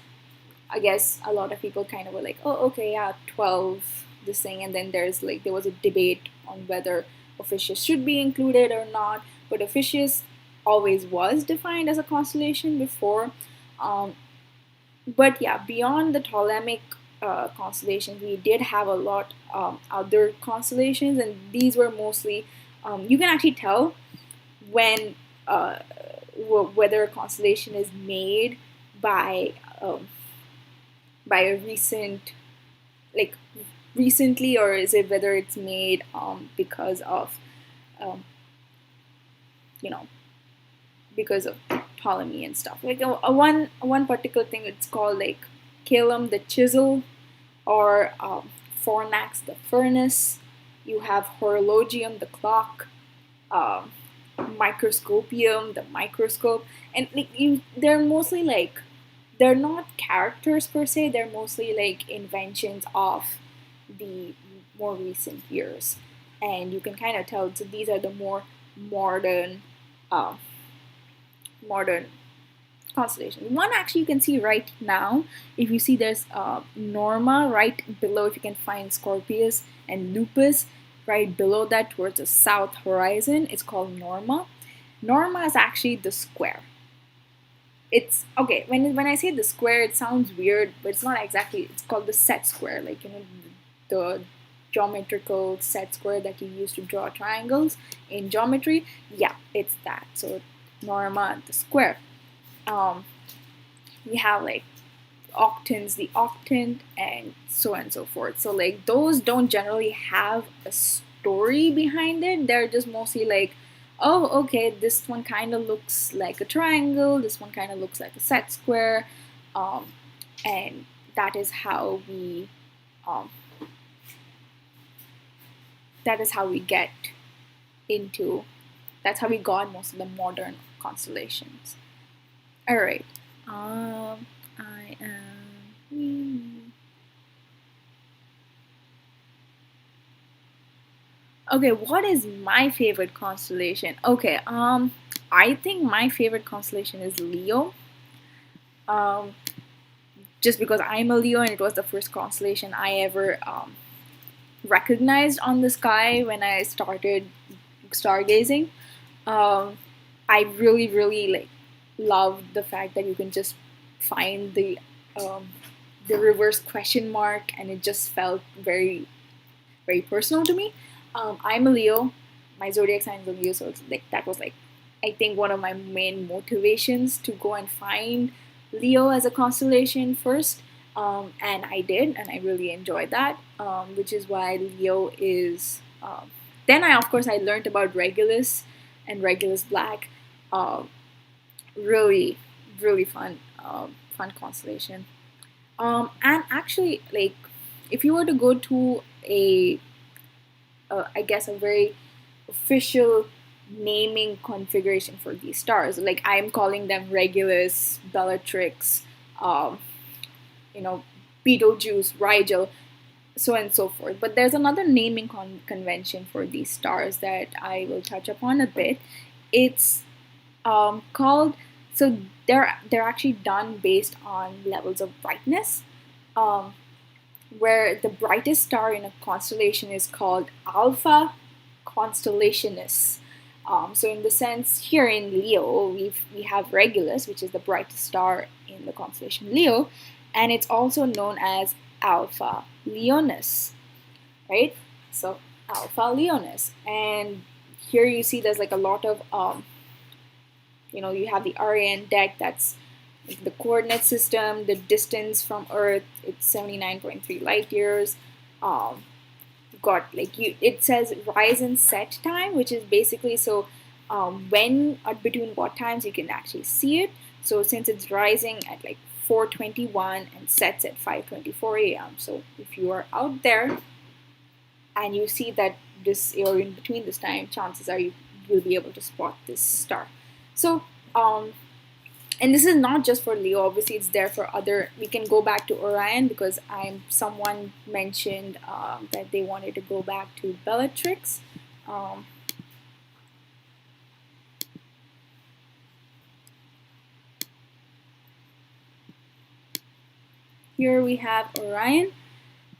I guess a lot of people kind of were like, oh, okay, yeah, 12, this thing, and then there was a debate on whether Ophiuchus should be included or not. But Ophiuchus always was defined as a constellation before. Um, but yeah, beyond the Ptolemaic constellations, we did have a lot other constellations, and these were mostly you can actually tell when whether a constellation is made by a like recently, or is it whether it's made because of um, you know because of Ptolemy and stuff. Like one particular thing, it's called like Calum the chisel, or Fornax the furnace. You have Horologium the clock, um, Microscopium the microscope, and they're mostly like, they're not characters per se. They're mostly like inventions of the more recent years, and you can kind of tell. So these are the more modern, uh, modern constellation. One actually you can see right now, if you see there's Norma right below, if you can find Scorpius and Lupus right below that towards the south horizon, it's called Norma. Norma is actually the square. It's okay, when I say the square, it sounds weird, but it's not exactly. It's called the set square, like the geometrical set square that you use to draw triangles in geometry. Yeah, it's that. So Norma, the square. We have like octants, the octant, and so on and so forth. So like those don't generally have a story behind it. They're just mostly like, oh, okay, this one kind of looks like a triangle, this one kind of looks like a set square, and that is how we um, get into. That's how we got most of the modern constellations. All right. I am. Okay, what is my favorite constellation? Okay, I think my favorite constellation is Leo. Um, just because I'm a Leo, and it was the first constellation I ever recognized on the sky when I started stargazing. Um, I really, really like love the fact that you can just find um, the reverse question mark, and it just felt very, very personal to me. I'm a Leo. My zodiac sign is a Leo, so it's like that was like, I think, one of my main motivations to go and find Leo as a constellation first. and I did, and I really enjoyed that, which is why Leo is. Then of course, I learned about Regulus and Regulus Black. Really, really fun, fun constellation. And actually, like, if you were to go to I guess, a very official naming configuration for these stars, like I'm calling them Regulus, Bellatrix, um, you know, Betelgeuse, Rigel, so on and so forth. But there's another naming convention for these stars that I will touch upon a bit. It's called, so they're actually done based on levels of brightness, um, where the brightest star in a constellation is called Alpha Constellationis. So in the sense here in Leo, we have Regulus, which is the brightest star in the constellation Leo, and it's also known as Alpha Leonis, right? So Alpha Leonis, and here you see there's like a lot of you have the Orion deck, that's the coordinate system, the distance from Earth, it's 79.3 light years. Got it says rise and set time, which is basically so when or between what times you can actually see it. So since it's rising at like 4:21 and sets at 5:24 a.m. So if you are out there and you see that this area in between this time, chances are you'll be able to spot this star. So and this is not just for Leo, obviously it's there for other. We can go back to Orion because someone mentioned that they wanted to go back to Bellatrix. Here we have Orion.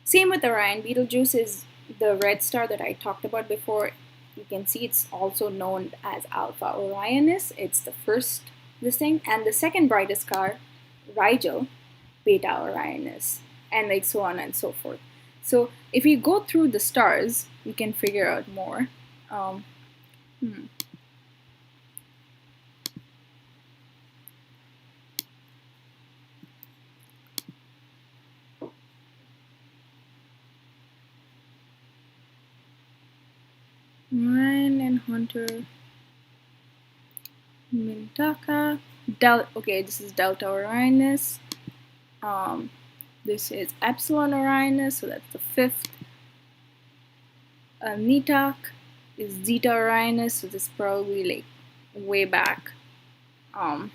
Same with Orion. Betelgeuse is the red star that I talked about before. You can see it's also known as Alpha Orionis. It's the first thing, and the second brightest star, Rigel, Beta Orionis, and like so on and so forth. So if we go through the stars, we can figure out more. Orion and Hunter, Mintaka, okay, this is Delta Orionis. This is Epsilon Orionis, so that's the fifth. Nitak is Zeta Orionis, so this is probably like way back. For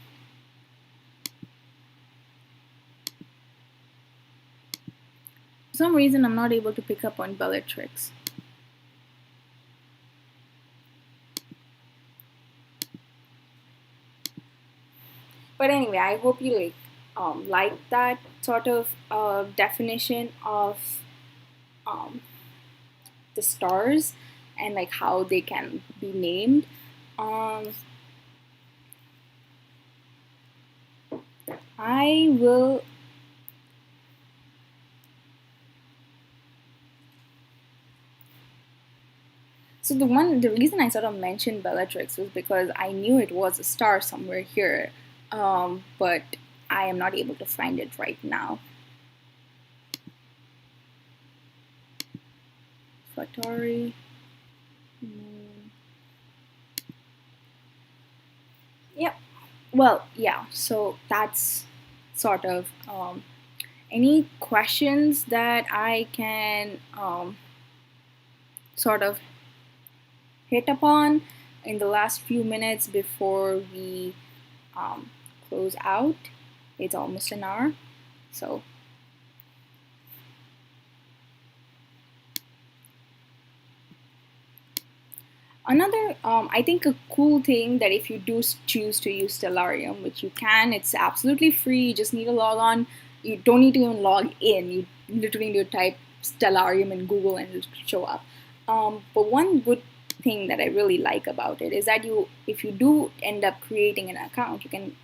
some reason, I'm not able to pick up on Bellatrix. But anyway, I hope you like that sort of definition of the stars and like how they can be named. I will. So the reason I sort of mentioned Bellatrix was because I knew it was a star somewhere here, but I am not able to find it right now. Fatari. Yep. Well, yeah. So that's sort of any questions that I can sort of hit upon in the last few minutes before we close out. It's almost an hour, so another I think a cool thing that if you do choose to use Stellarium, which you can, it's absolutely free. You just need to log on. You don't need to even log in. You literally need to type Stellarium in Google and it'll show up. But one good thing that I really like about it is that if you do end up creating an account, you can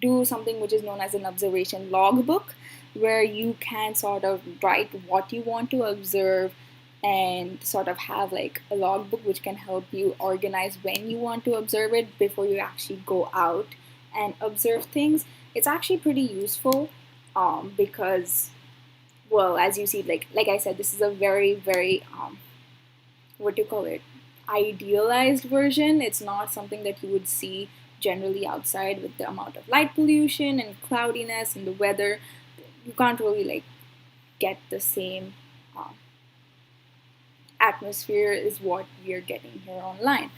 do something which is known as an observation logbook, where you can sort of write what you want to observe and sort of have like a logbook which can help you organize when you want to observe it before you actually go out and observe things. It's actually pretty useful because well, as you see, like I said, this is a very, very what do you call it, idealized version. It's not something that you would see generally outside with the amount of light pollution and cloudiness and the weather. You can't really like get the same atmosphere is what we're getting here online.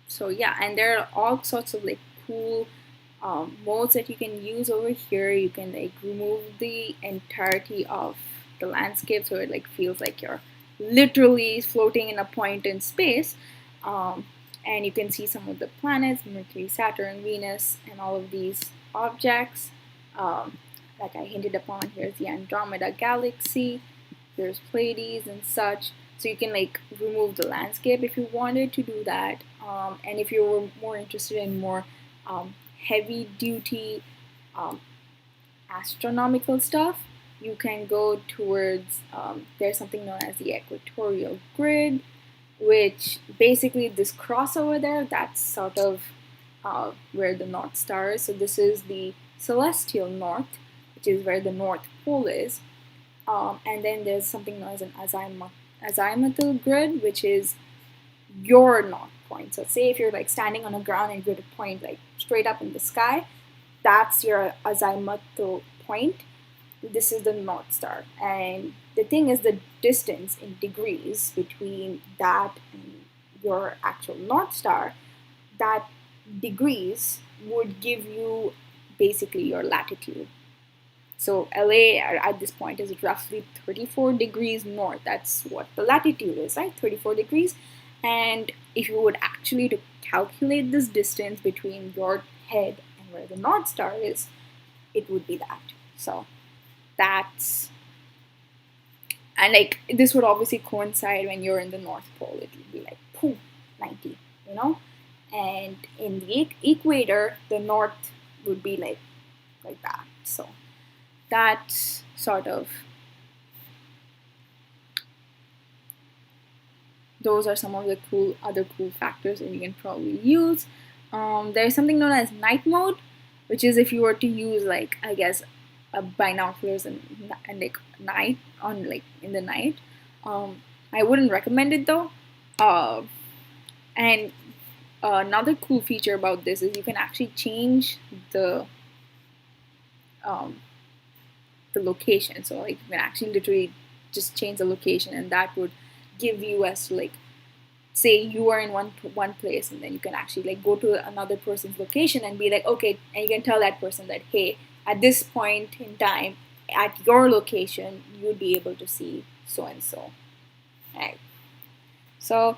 So yeah, and there are all sorts of like cool modes that you can use over here. You can like remove the entirety of the landscape so it like feels like you're literally floating in a point in space. And you can see some of the planets, Mercury, Saturn, Venus, and all of these objects. Like I hinted upon, here's the Andromeda galaxy, there's Pleiades and such. So you can like remove the landscape if you wanted to do that. And if you were more interested in more heavy duty astronomical stuff, you can go towards, there's something known as the equatorial grid, which basically this cross over there, that's sort of where the North Star is. So this is the celestial north, which is where the North Pole is. And then there's something known as an azimuthal grid, which is your north point. So say if you're like standing on the ground and you're to point like straight up in the sky, that's your azimuthal point. This is the North Star. And the thing is, the distance in degrees between that and your actual North Star, that degrees would give you basically your latitude. So LA at this point is roughly 34 degrees north. That's what the latitude is, right? 34 degrees. And if you would actually to calculate this distance between your head and where the North Star is, it would be that. So that's, and like this would obviously coincide when you're in the North Pole. It would be like, poof, 90, you know? And in the equator, the north would be like that. So that's sort of, those are some of the other cool factors that you can probably use. There's something known as night mode, which is if you were to use like, I guess, binoculars and like night on like in the night. I wouldn't recommend it though. And another cool feature about this is you can actually change the location. So like you can actually literally just change the location, and that would give you as to like, say you are in one place, and then you can actually like go to another person's location and be like, okay, and you can tell that person that, hey, at this point in time at your location you would be able to see so and so. Right. So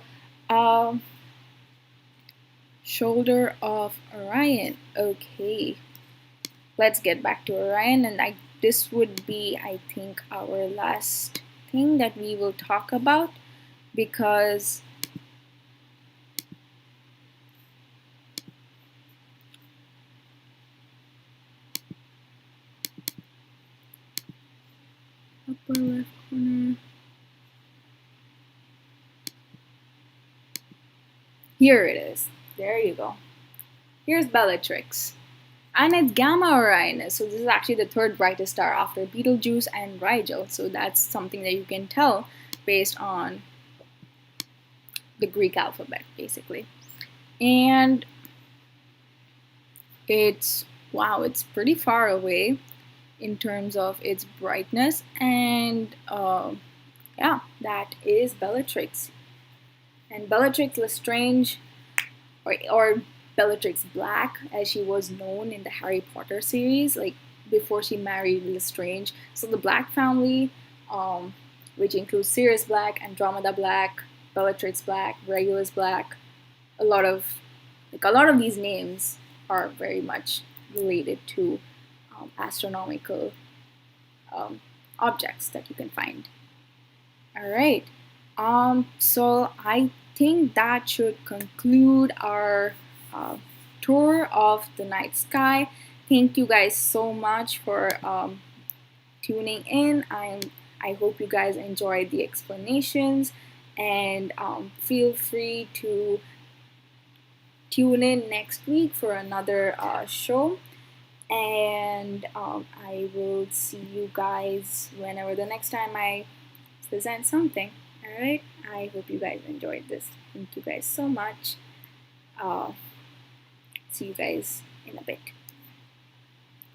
shoulder of Orion. Okay, let's get back to Orion, and this would be, I think, our last thing that we will talk about, because upper left corner. Here it is. There you go. Here's Bellatrix. And it's Gamma Orionis. So this is actually the third brightest star after Betelgeuse and Rigel. So that's something that you can tell based on the Greek alphabet, basically. And it's, wow, it's pretty far away in terms of its brightness. And yeah, that is Bellatrix. And Bellatrix Lestrange, or Bellatrix Black, as she was known in the Harry Potter series, like before she married Lestrange. So the Black family, which includes Sirius Black, Andromeda Black, Bellatrix Black, Regulus Black, a lot of these names are very much related to astronomical objects that you can find. All right. So I think that should conclude our tour of the night sky. Thank you guys so much for tuning in. I hope you guys enjoyed the explanations, and feel free to tune in next week for another show. and I will see you guys whenever the next time I present something. Alright, I hope you guys enjoyed this. Thank you guys so much. See you guys in a bit.